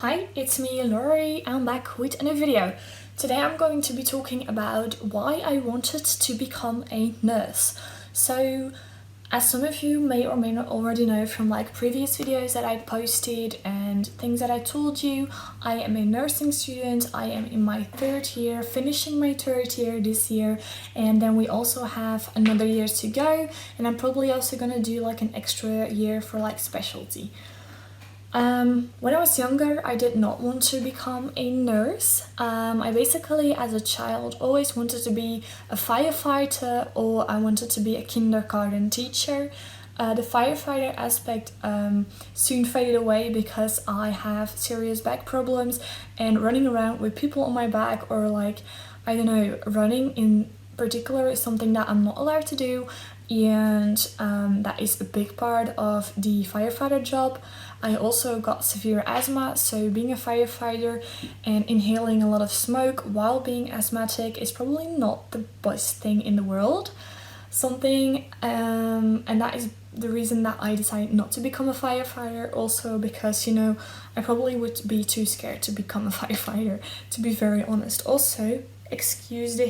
Hi, it's me, Laurie. I'm back with a new video. Today I'm going to be talking about why I wanted to become a nurse. So, as some of you may or may not already know from previous videos that I posted and things that I told you, I am a nursing student. I am in my third year, finishing my third year this year, and then we also have another year to go, and I'm probably also gonna do an extra year for specialty. When I was younger, I did not want to become a nurse. I basically, as a child, always wanted to be a firefighter or I wanted to be a kindergarten teacher. The firefighter aspect soon faded away because I have serious back problems, and running around with people on my back or I don't know, running in particular is something that I'm not allowed to do, and that is a big part of the firefighter job. I also got severe asthma, so being a firefighter and inhaling a lot of smoke while being asthmatic is probably not the best thing in the world. And that is the reason that I decided not to become a firefighter, also because, I probably would be too scared to become a firefighter, to be very honest. Also, excuse the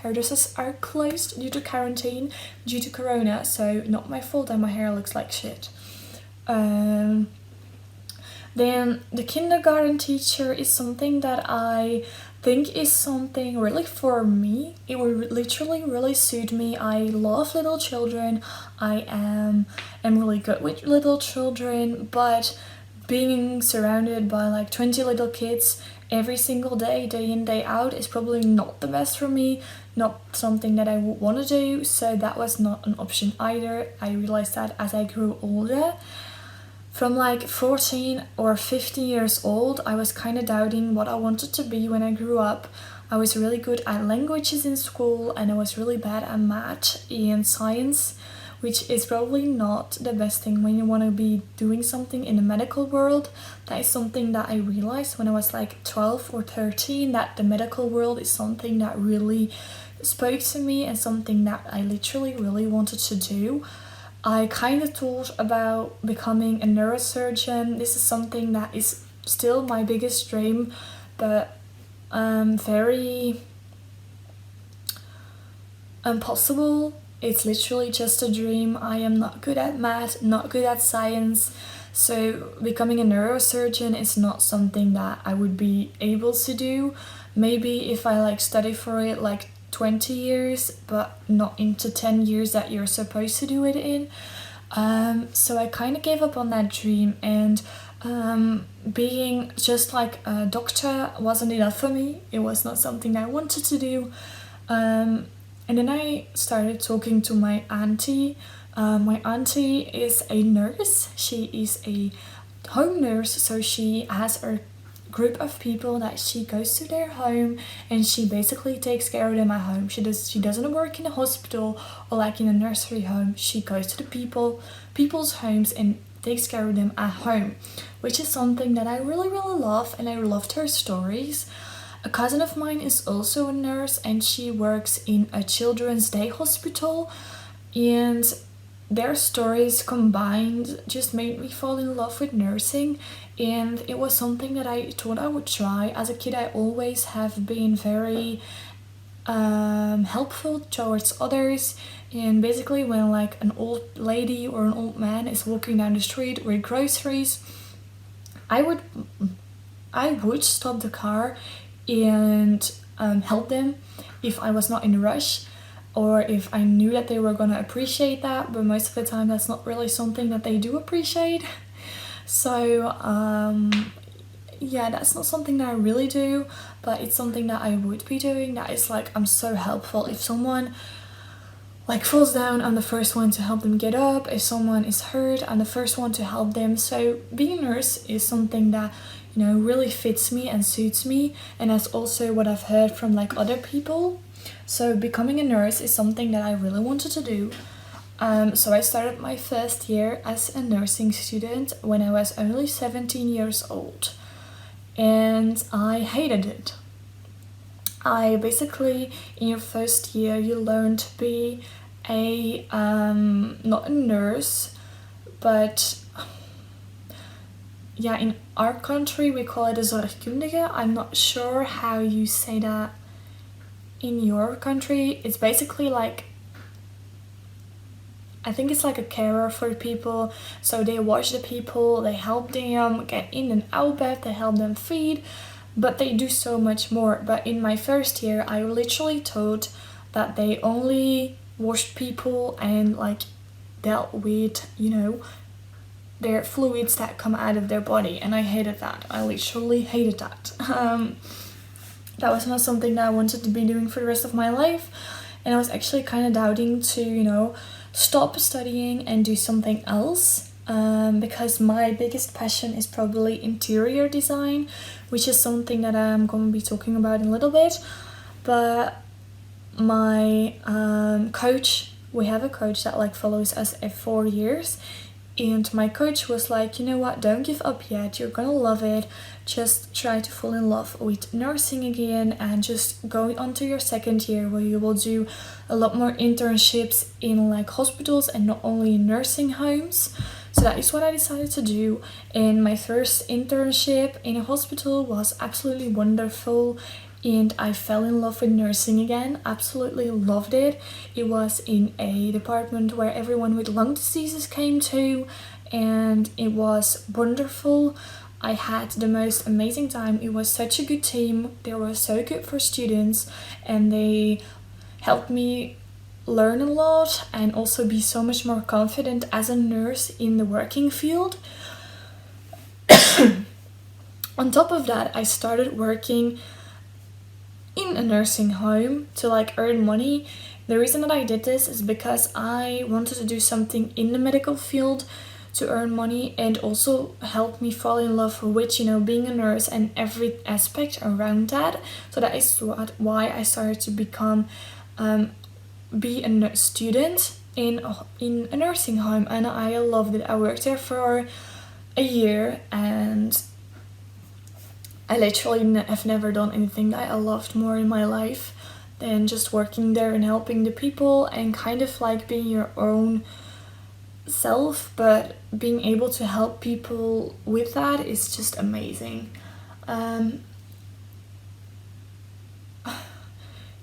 hairdressers are closed due to quarantine, due to corona, so not my fault that my hair looks like shit. Then the kindergarten teacher is something that I think is something really for me. It would literally really suit me. I love little children. I am really good with little children, but being surrounded by 20 little kids every single day, day in, day out, is probably not the best for me, not something that I would want to do, so that was not an option either. I realized that as I grew older. From 14 or 15 years old, I was kind of doubting what I wanted to be when I grew up. I was really good at languages in school and I was really bad at math and science, which is probably not the best thing when you want to be doing something in the medical world. That is something that I realized when I was 12 or 13, that the medical world is something that really spoke to me and something that I literally really wanted to do. I kind of thought about becoming a neurosurgeon. This is something that is still my biggest dream, but very impossible. It's literally just a dream. I am not good at math, not good at science, so becoming a neurosurgeon is not something that I would be able to do. Maybe if I study for it 20 years, but not into 10 years that you're supposed to do it in. So I kind of gave up on that dream, and being just a doctor wasn't enough for me. It was not something I wanted to do. And then I started talking to my auntie. My auntie is a nurse. She is a home nurse, so she has her group of people that she goes to their home and she basically takes care of them at home. She doesn't work in a hospital or in a nursery home. She goes to the people's homes and takes care of them at home, which is something that I really really love, and I loved her stories. A cousin of mine is also a nurse and she works in a children's day hospital, and their stories combined just made me fall in love with nursing, and it was something that I thought I would try. As a kid, I always have been very helpful towards others, and basically when an old lady or an old man is walking down the street with groceries, I would stop the car and help them if I was not in a rush, or if I knew that they were gonna appreciate that, but most of the time that's not really something that they do appreciate. So yeah, that's not something that I really do, but it's something that I would be doing. That is I'm so helpful. If someone falls down, I'm the first one to help them get up. If someone is hurt, I'm the first one to help them. So being a nurse is something that really fits me and suits me, and that's also what I've heard from other people. So becoming a nurse is something that I really wanted to do. So I started my first year as a nursing student when I was only 17 years old, and I hated it. I basically, in your first year, you learn to be not a nurse, but yeah, in our country we call it a zorgkundige. I'm not sure how you say that in your country. It's basically like, I think it's like a carer for people. So they watch the people, they help them get in and out bed, they help them feed, but they do so much more. But in my first year, I literally thought that they only washed people and like dealt with, their fluids that come out of their body, and I hated that. I literally hated that. That was not something that I wanted to be doing for the rest of my life, and I was actually kind of doubting to, stop studying and do something else, because my biggest passion is probably interior design, which is something that I'm going to be talking about in a little bit. But my coach, we have a coach that like follows us every 4 years, and my coach was like, you know what, don't give up yet, you're gonna love it, just try to fall in love with nursing again, and just go on to your second year where you will do a lot more internships in like hospitals and not only in nursing homes. So that is what I decided to do, and my first internship in a hospital was absolutely wonderful, and I fell in love with nursing again. Absolutely loved it. It was in a department where everyone with lung diseases came to, and it was wonderful. I had the most amazing time. It was such a good team. They were so good for students, and they helped me learn a lot and also be so much more confident as a nurse in the working field. On top of that, I started working in a nursing home to like earn money. The reason that I did this is because I wanted to do something in the medical field to earn money and also help me fall in love with, being a nurse and every aspect around that. So that is why I started to be a student in a nursing home, and I loved it. I worked there for a year, and I literally have never done anything that I loved more in my life than just working there and helping the people and kind of like being your own self, but being able to help people with that is just amazing.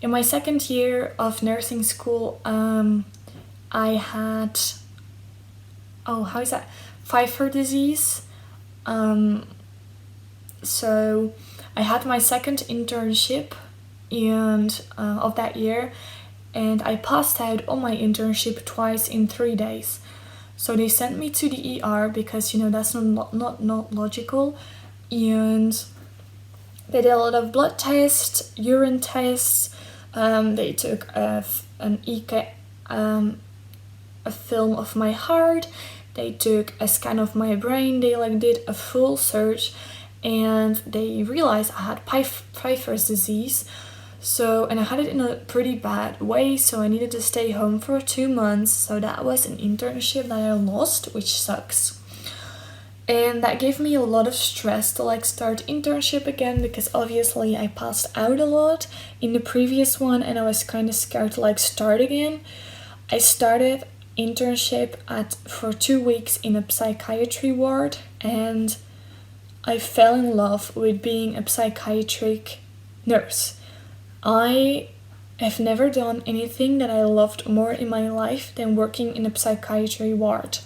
In my second year of nursing school, I had, Pfeiffer disease. So I had my second internship of that year, and I passed out on my internship twice in 3 days. So they sent me to the ER because that's not logical, and they did a lot of blood tests, urine tests. They took an EK, a film of my heart. They took a scan of my brain. They did a full search. And they realized I had Pfeiffer's disease. And I had it in a pretty bad way, so I needed to stay home for 2 months. So that was an internship that I lost, which sucks. And that gave me a lot of stress to start internship again, because obviously I passed out a lot in the previous one and I was kind of scared to start again. I started internship for 2 weeks in a psychiatry ward, and I fell in love with being a psychiatric nurse. I have never done anything that I loved more in my life than working in a psychiatry ward.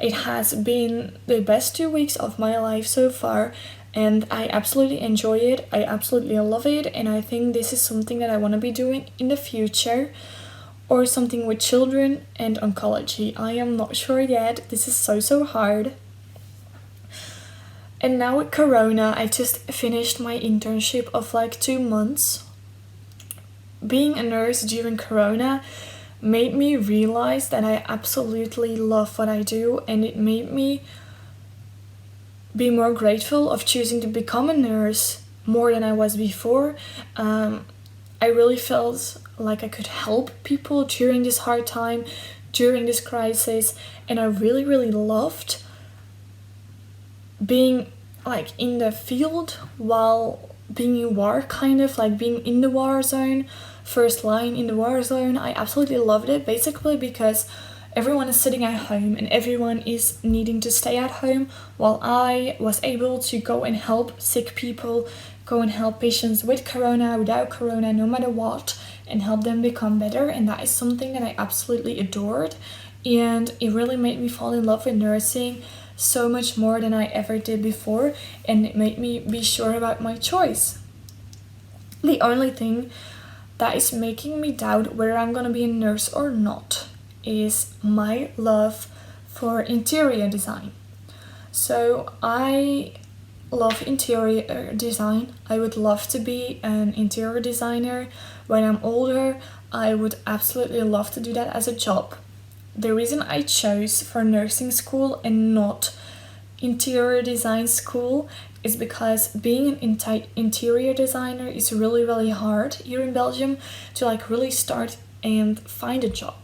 It has been the best 2 weeks of my life so far, and I absolutely enjoy it. I absolutely love it, and I think this is something that I want to be doing in the future, or something with children and oncology. I am not sure yet. This is so hard. And now with Corona, I just finished my internship of 2 months. Being a nurse during Corona made me realize that I absolutely love what I do, and it made me be more grateful of choosing to become a nurse more than I was before. I really felt like I could help people during this hard time, during this crisis, and I really loved being in the field while being in war, kind of being in the war zone, first line in the war zone. I absolutely loved it, basically because everyone is sitting at home and everyone is needing to stay at home, while I was able to go and help sick people, go and help patients with corona, without corona, no matter what, and help them become better. And that is something that I absolutely adored, and it really made me fall in love with nursing so much more than I ever did before, and it made me be sure about my choice. The only thing that is making me doubt whether I'm gonna be a nurse or not is my love for interior design. So I love interior design. I would love to be an interior designer when I'm older. I would absolutely love to do that as a job. The reason I chose for nursing school and not interior design school is because being an interior designer is really hard here in Belgium to like really start and find a job.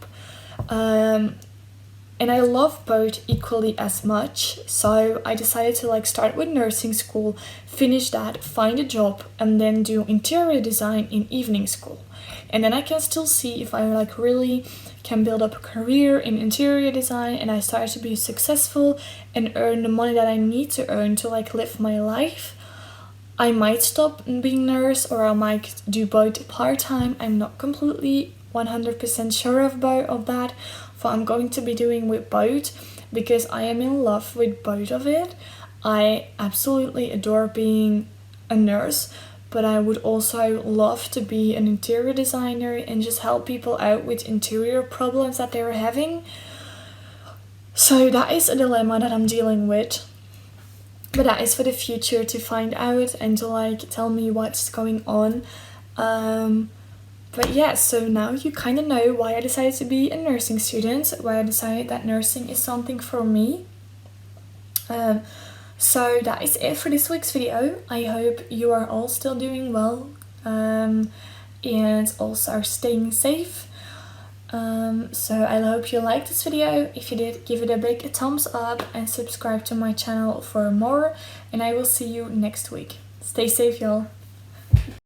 And I love both equally as much, so I decided to like start with nursing school, finish that, find a job, and then do interior design in evening school. And then I can still see if I like really can build up a career in interior design and I start to be successful and earn the money that I need to earn to like live my life. I might stop being nurse, or I might do both part-time. I'm not completely 100% sure of that, but I'm going to be doing with both because I am in love with both of it. I absolutely adore being a nurse, but I would also love to be an interior designer and just help people out with interior problems that they're having. So that is a dilemma that I'm dealing with. But that is for the future to find out and to like tell me what's going on. But yeah, so now you kind of know why I decided to be a nursing student, why I decided that nursing is something for me. So that is it for this week's video. I hope you are all still doing well and also are staying safe. So I hope you liked this video. If you did, give it a big thumbs up and subscribe to my channel for more. And I will see you next week. Stay safe, y'all.